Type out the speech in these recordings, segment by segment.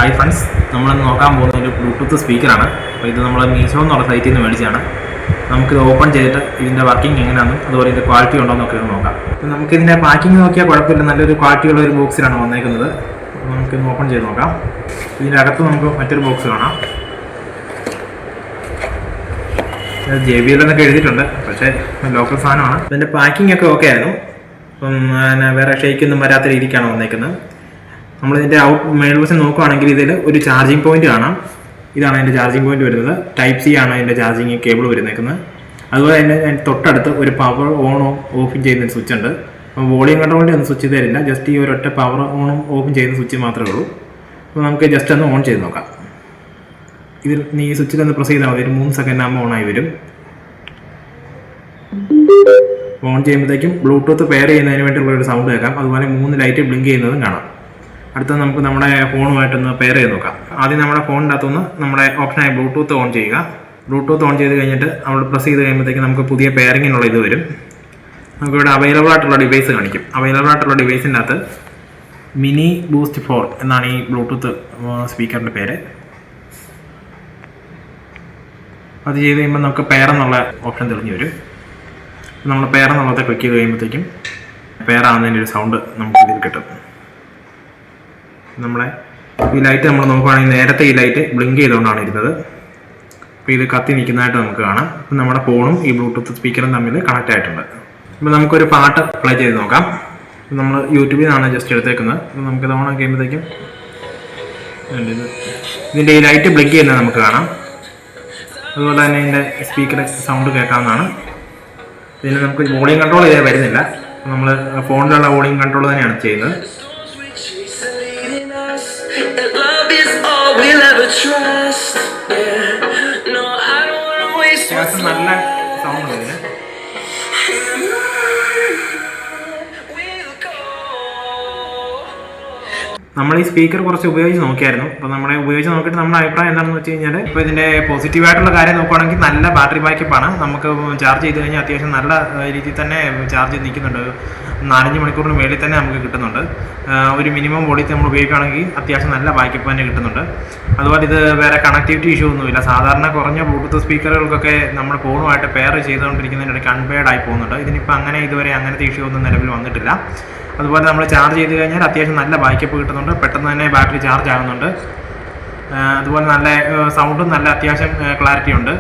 Hi friends, നമ്മളിന്ന് നോക്കാൻ പോകുന്ന ഒരു ബ്ലൂടൂത്ത് സ്പീക്കറാണ്. അപ്പോൾ ഇത് നമ്മൾ മീഷോ എന്നുള്ള സൈറ്റിൽ നിന്ന് മേടിച്ചതാണ്. നമുക്കിത് ഓപ്പൺ ചെയ്തിട്ട് ഇതിൻ്റെ വർക്കിംഗ് എങ്ങനെയാണെന്നും അതുപോലെ ഇതിൻ്റെ ക്വാളിറ്റി ഉണ്ടോയെന്നൊക്കെ ഒന്ന് നോക്കാം. അപ്പോൾ നമുക്കിതിൻ്റെ പാക്കിംഗ് നോക്കിയാൽ കുഴപ്പമില്ല, നല്ലൊരു ക്വാളിറ്റിയുള്ള ഒരു ബോക്സിലാണ് വന്നേക്കുന്നത്. അപ്പോൾ നമുക്കിത് ഓപ്പൺ ചെയ്ത് നോക്കാം. ഇതിൻ്റെ അകത്ത് നമുക്ക് മറ്റൊരു ബോക്സ് കാണാം. JBL എന്നൊക്കെ എഴുതിയിട്ടുണ്ട്, പക്ഷേ ലോക്കൽ സാധനമാണ്. ഇതിൻ്റെ പാക്കിംഗ് ഒക്കെ ഓക്കെ ആയിരുന്നു. അപ്പം വേറെ ഷെയ്ക്കൊന്നും വരാത്ത രീതിക്കാണ് വന്നേക്കുന്നത്. നമ്മളിതിൻ്റെ മേൽവശം നോക്കുകയാണെങ്കിൽ ഇതിൽ ഒരു ചാർജിങ് പോയിന്റ് കാണാം. ഇതാണ് അതിൻ്റെ ചാർജിങ് പോയിന്റ് വരുന്നത്. ടൈപ്പ് സി ആണ് അതിൻ്റെ ചാർജിങ് കേബിൾ വരുന്നേക്കുന്നത്. അതുപോലെ തന്നെ തൊട്ടടുത്ത് ഒരു പവർ ഓൺ ഓഫും ചെയ്യുന്ന സ്വിച്ച് ഉണ്ട്. അപ്പോൾ വോളിയം കൺട്രോളിൻ്റെ ഒന്നും സ്വിച്ച് തരില്ല, ജസ്റ്റ് ഈ ഒരൊറ്റ പവർ ഓണും ഓഫും ചെയ്യുന്ന സ്വിച്ച് മാത്രമേ ഉള്ളൂ. അപ്പോൾ നമുക്ക് ജസ്റ്റ് ഒന്ന് ഓൺ ചെയ്ത് നോക്കാം. ഇതിൽ ഈ സ്വിച്ചിലൊന്ന് പ്രസ് ചെയ്താൽ മതി, ഒരു 3 സെക്കൻഡ് ആകുമ്പോൾ ഓണായി വരും. ഓൺ ചെയ്യുമ്പോഴത്തേക്കും ബ്ലൂടൂത്ത് പെയർ ചെയ്യുന്നതിന് വേണ്ടിയുള്ള ഒരു സൗണ്ട് കേൾക്കാം. അതുപോലെ 3 ലൈറ്റ് ബ്ലിങ്ക് ചെയ്യുന്നതും കാണാം. അടുത്ത നമുക്ക് നമ്മുടെ ഫോണുമായിട്ടൊന്ന് പെയർ ചെയ്ത് നോക്കാം. ആദ്യം നമ്മുടെ ഫോണിൻ്റെ അകത്തുനിന്ന് നമ്മുടെ ഓപ്ഷനായ ബ്ലൂടൂത്ത് ഓൺ ചെയ്യുക. ബ്ലൂടൂത്ത് ഓൺ ചെയ്ത് കഴിഞ്ഞിട്ട് നമ്മൾ പ്രസ് ചെയ്ത് കഴിയുമ്പോഴത്തേക്കും നമുക്ക് പുതിയ പെയറിങ്ങിനുള്ള ഇത് വരും. നമുക്കിവിടെ അവൈലബിൾ ആയിട്ടുള്ള ഡിവൈസ് കാണിക്കും. അവൈലബിൾ ആയിട്ടുള്ള ഡിവൈസിൻ്റെ അകത്ത് മിനി ബൂസ്റ്റ് 4 എന്നാണ് ഈ ബ്ലൂടൂത്ത് സ്പീക്കറിൻ്റെ പേര്. അത് ചെയ്ത് കഴിയുമ്പോൾ നമുക്ക് പെയർ എന്നുള്ള ഓപ്ഷൻ തെളിഞ്ഞു വരും. നമ്മൾ പെയർ എന്നുള്ളത് ക്ലിക്ക് ചെയ്ത് കഴിയുമ്പോഴത്തേക്കും പെയർ ആവുന്നതിൻ്റെ ഒരു സൗണ്ട് നമുക്ക് ഇതിൽ കിട്ടും. നമ്മളെ ഈ ലൈറ്റ് നമ്മൾ നോക്കുകയാണെങ്കിൽ നേരത്തെ ഈ ലൈറ്റ് ബ്ലിങ്ക് ചെയ്തുകൊണ്ടാണ് ഇരുന്നത്. അപ്പോൾ ഇത് കത്തി നിൽക്കുന്നതായിട്ട് നമുക്ക് കാണാം. അപ്പം നമ്മുടെ ഫോണും ഈ ബ്ലൂടൂത്ത് സ്പീക്കറും തമ്മിൽ കണക്റ്റ് ആയിട്ടുണ്ട്. അപ്പോൾ നമുക്കൊരു പാട്ട് പ്ലേ ചെയ്ത് നോക്കാം. നമ്മൾ യൂട്യൂബിൽ നിന്നാണ് ജസ്റ്റ് എടുത്തേക്കുന്നത്. അപ്പോൾ നമുക്കിത് ഓൺ ആക്കി കഴിയുമ്പോഴത്തേക്കും ഇതിൻ്റെ ഈ ലൈറ്റ് ബ്ലിങ്ക് ചെയ്യുന്നത് നമുക്ക് കാണാം. അതുപോലെ തന്നെ ഇതിൻ്റെ സ്പീക്കർ സൗണ്ട് കേൾക്കാവുന്നതാണ്. ഇതിന് നമുക്ക് വോളിയം കൺട്രോൾ ചെയ്താൽ വരുന്നില്ല. നമ്മൾ ഫോണിലുള്ള വോളിയം കൺട്രോൾ തന്നെയാണ് ചെയ്യുന്നത്. നല്ല സൗണ്ട് ഉണ്ട് ഇതിന്. നമ്മൾ ഈ സ്പീക്കർ കുറച്ച് ഉപയോഗിച്ച് നോക്കിയായിരുന്നു. അപ്പോൾ നമ്മളെ ഉപയോഗിച്ച് നോക്കിയിട്ട് നമ്മുടെ അഭിപ്രായം എന്താണെന്ന് വെച്ച് കഴിഞ്ഞാൽ, ഇപ്പോൾ ഇതിൻ്റെ പോസിറ്റീവായിട്ടുള്ള കാര്യം നോക്കുകയാണെങ്കിൽ നല്ല ബാറ്ററി ബാക്കപ്പാണ്. നമുക്ക് ചാർജ് ചെയ്ത് കഴിഞ്ഞാൽ അത്യാവശ്യം നല്ല രീതിയിൽ തന്നെ ചാർജ് നിൽക്കുന്നുണ്ട്. 4-5 മണിക്കൂറിന് മേളിൽ തന്നെ നമുക്ക് കിട്ടുന്നുണ്ട്. ഒരു മിനിമം വോളിയത്തിൽ നമ്മൾ ഉപയോഗിക്കുകയാണെങ്കിൽ അത്യാവശ്യം നല്ല ബാക്കപ്പ് തന്നെ കിട്ടുന്നുണ്ട്. അതുപോലെ ഇത് വേറെ കണക്ടിവിറ്റി ഇഷ്യൂ ഒന്നുമില്ല. സാധാരണ കുറഞ്ഞ ബ്ലൂടൂത്ത് സ്പീക്കറുകൾക്കൊക്കെ നമ്മൾ ഫോണുമായിട്ട് പെയർ ചെയ്തുകൊണ്ടിരിക്കുന്നതിനിടയ്ക്ക് അൺപെയർഡ് ആയി പോകുന്നുണ്ട്. ഇതിനിപ്പോൾ ഇതുവരെ അങ്ങനത്തെ ഇഷ്യൂ ഒന്നും നിലവിൽ വന്നിട്ടില്ല. അതുപോലെ നമ്മൾ ചാർജ് ചെയ്ത് കഴിഞ്ഞാൽ അത്യാവശ്യം നല്ല ബാക്കപ്പ് കിട്ടുന്നുണ്ട്. പെട്ടെന്ന് തന്നെ ബാറ്ററി ചാർജ് ആകുന്നുണ്ട്. അതുപോലെ നല്ല സൗണ്ടും നല്ല അത്യാവശ്യം ക്ലാരിറ്റി ഉണ്ട്.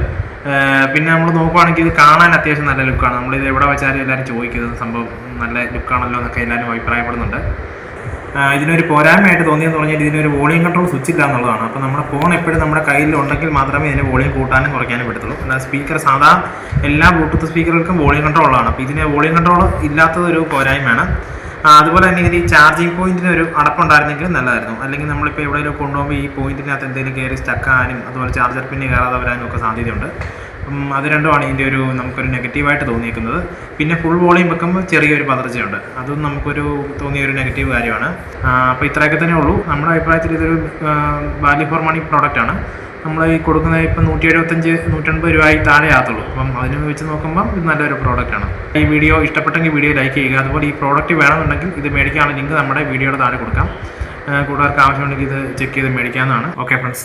പിന്നെ നമ്മൾ നോക്കുകയാണെങ്കിൽ ഇത് കാണാൻ അത്യാവശ്യം നല്ല ലുക്കാണ്. നമ്മളിത് എവിടെ വെച്ചാലും എല്ലാവരും ചോദിക്കുന്നത് സംഭവം നല്ല ലുക്കാണല്ലോ എന്നൊക്കെ എല്ലാവരും അഭിപ്രായപ്പെടുന്നുണ്ട്. ഇതിനൊരു പോരായ്മയായിട്ട് തോന്നിയെന്ന് പറഞ്ഞാൽ ഇതിനൊരു വോളിയം കൺട്രോൾ സ്വിച്ച് ഇല്ല എന്നുള്ളതാണ്. അപ്പോൾ നമ്മുടെ ഫോൺ എപ്പോഴും നമ്മുടെ കയ്യിൽ ഉണ്ടെങ്കിൽ മാത്രമേ ഇതിന് വോളിയം കൂട്ടാനും കുറയ്ക്കാനും പറ്റത്തുള്ളൂ. എന്നാൽ സ്പീക്കർ സാധാ എല്ലാ ബ്ലൂടൂത്ത് സ്പീക്കറുകൾക്കും വോളിയം കൺട്രോൾ ഉള്ളതാണ്. അപ്പോൾ ഇതിന് വോളിയം കൺട്രോൾ ഇല്ലാത്തതൊരു പോരായ്മയാണ്. അതുപോലെ തന്നെ ഇതിന് ഈ ചാർജിങ് പോയിന്റിന് ഒരു അടപ്പുണ്ടായിരുന്നെങ്കിൽ നല്ലതായിരുന്നു. അല്ലെങ്കിൽ നമ്മളിപ്പോൾ എവിടെയെങ്കിലും കൊണ്ടുപോകുമ്പോൾ ഈ പോയിന്റിനകത്ത് എന്തെങ്കിലും കയറി സ്റ്റക്കാനും അതുപോലെ ചാർജർ പിന്നെ കയറാതെ വരാനും ഒക്കെ സാധ്യതയുണ്ട്. അത് രണ്ടുമാണ് ഇതിൻ്റെ നമുക്കൊരു നെഗറ്റീവായിട്ട് തോന്നിയിരിക്കുന്നത്. പിന്നെ ഫുൾ വോളിയം വെക്കുമ്പോൾ ചെറിയൊരു പതർച്ചയുണ്ട്. അതും നമുക്കൊരു തോന്നിയൊരു നെഗറ്റീവ് കാര്യമാണ്. അപ്പോൾ ഇത്രയൊക്കെ തന്നെ ഉള്ളൂ. നമ്മുടെ അഭിപ്രായത്തിൽ ഇതൊരു വാല്യൂ ഫോർ മണി പ്രോഡക്റ്റാണ്. നമ്മൾ ഈ കൊടുക്കുന്നത് ഇപ്പം 175-180 രൂപയിൽ താഴെ ആകത്തുള്ളൂ. അപ്പം അതിന് വെച്ച് നോക്കുമ്പോൾ ഇത് നല്ലൊരു പ്രോഡക്റ്റാണ്. ഈ വീഡിയോ ഇഷ്ടപ്പെട്ടെങ്കിൽ വീഡിയോ ലൈക്ക് ചെയ്യുക. അതുപോലെ ഈ പ്രോഡക്റ്റ് വേണമെന്നുണ്ടെങ്കിൽ ഇത് മേടിക്കാനുള്ള ലിങ്ക് നമ്മുടെ വീഡിയോയുടെ താഴെ കൊടുക്കാം. കൂട്ടുകാർക്ക് ആവശ്യമുണ്ടെങ്കിൽ ഇത് ചെക്ക് ചെയ്ത് മേടിക്കാവുന്നതാണ്. Okay friends.